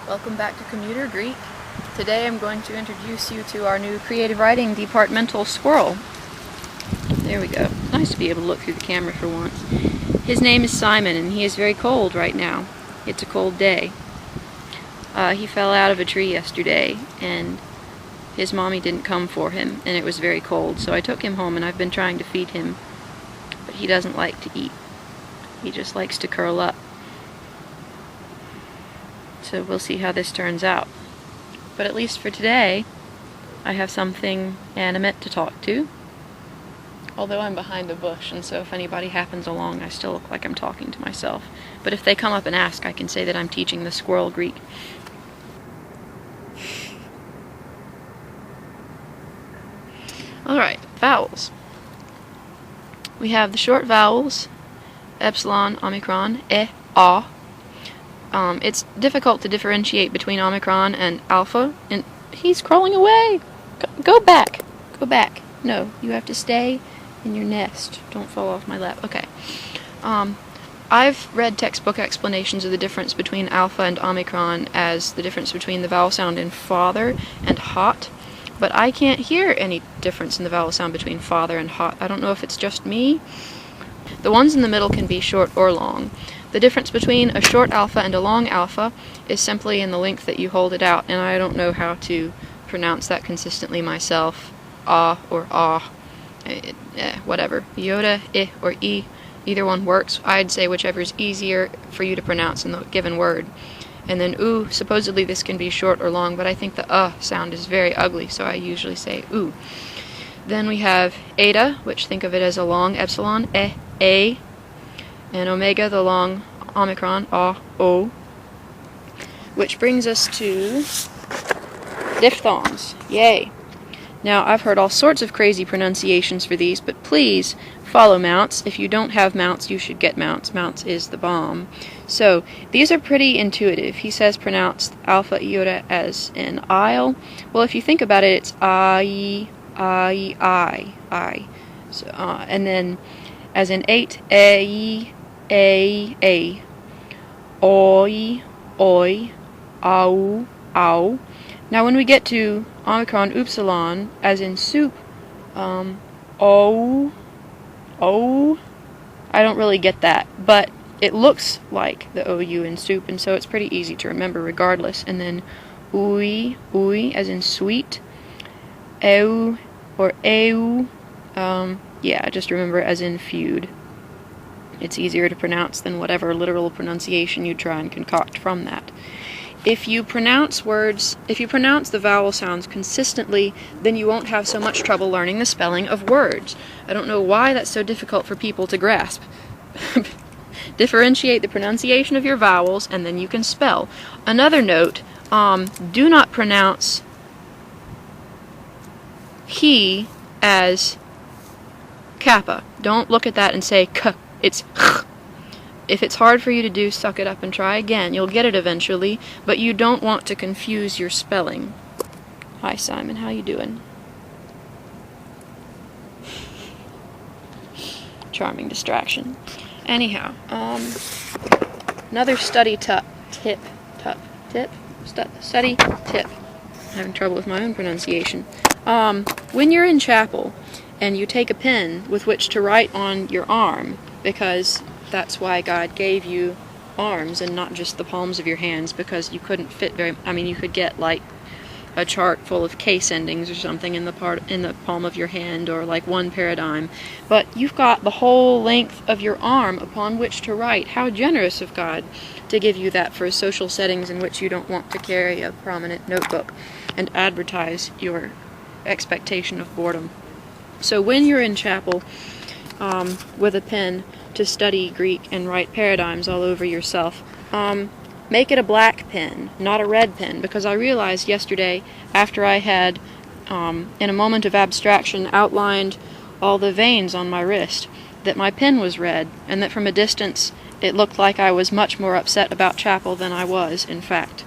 Welcome back to Commuter Greek. Today I'm going to introduce you to our new creative writing departmental squirrel. There we go. Nice to be able to look through the camera for once. His name is Simon and he is very cold right now. It's a cold day. He fell out of a tree yesterday and his mommy didn't come for him and it was very cold, so I took him home and I've been trying to feed him, but he doesn't like to eat. He just likes to curl up. So we'll see how this turns out. But at least for today, I have something animate to talk to. Although I'm behind a bush, and so if anybody happens along, I still look like I'm talking to myself. But if they come up and ask, I can say that I'm teaching the squirrel Greek. Alright, vowels. We have the short vowels, epsilon, omicron, e, a. It's difficult to differentiate between omicron and alpha, and he's crawling away! Go back! Go back. No, you have to stay in your nest. Don't fall off my lap. Okay. I've read textbook explanations of the difference between alpha and omicron as the difference between the vowel sound in father and hot, but I can't hear any difference in the vowel sound between father and hot. I don't know if it's just me. The ones in the middle can be short or long. The difference between a short alpha and a long alpha is simply in the length that you hold it out, and I don't know how to pronounce that consistently myself. Ah or ah. Whatever. Iota, I, or E, either one works. I'd say whichever is easier for you to pronounce in the given word. And then oo, supposedly this can be short or long, but I think the sound is very ugly, so I usually say oo. Then we have eta, which think of it as a long epsilon, a, and omega, the long omicron, o, which brings us to diphthongs. Yay! Now, I've heard all sorts of crazy pronunciations for these, but please follow Mounts. If you don't have Mounts, you should get Mounts. Mounts is the bomb. So, these are pretty intuitive. He says pronounced alpha iota as an isle. Well, if you think about it, it's I. So, and then as in 8, a, oi, ow. Now when we get to omicron upsilon, as in soup, I don't really get that, but it looks like the OU in soup, and so it's pretty easy to remember regardless. And then ui, as in sweet, eu, or eu, yeah, just remember as in feud. It's easier to pronounce than whatever literal pronunciation you try and concoct from that. If you pronounce the vowel sounds consistently, then you won't have so much trouble learning the spelling of words. I don't know why that's so difficult for people to grasp. Differentiate the pronunciation of your vowels, and then you can spell. Another note, do not pronounce he as kappa. Don't look at that and say k. It's ch. If it's hard for you to do, suck it up and try again. You'll get it eventually, but you don't want to confuse your spelling. Hi, Simon. How you doing? Charming distraction. Anyhow, another study tip. I'm having trouble with my own pronunciation. When you're in chapel and you take a pen with which to write on your arm, because that's why God gave you arms and not just the palms of your hands, because you couldn't fit you could get like a chart full of case endings or something in the palm of your hand, or like one paradigm, but you've got the whole length of your arm upon which to write. How generous of God to give you that for social settings in which you don't want to carry a prominent notebook and advertise your expectation of boredom. So when you're in chapel with a pen to study Greek and write paradigms all over yourself, make it a black pen, not a red pen, because I realized yesterday, after I had, in a moment of abstraction, outlined all the veins on my wrist, that my pen was red, and that from a distance it looked like I was much more upset about chapel than I was, in fact.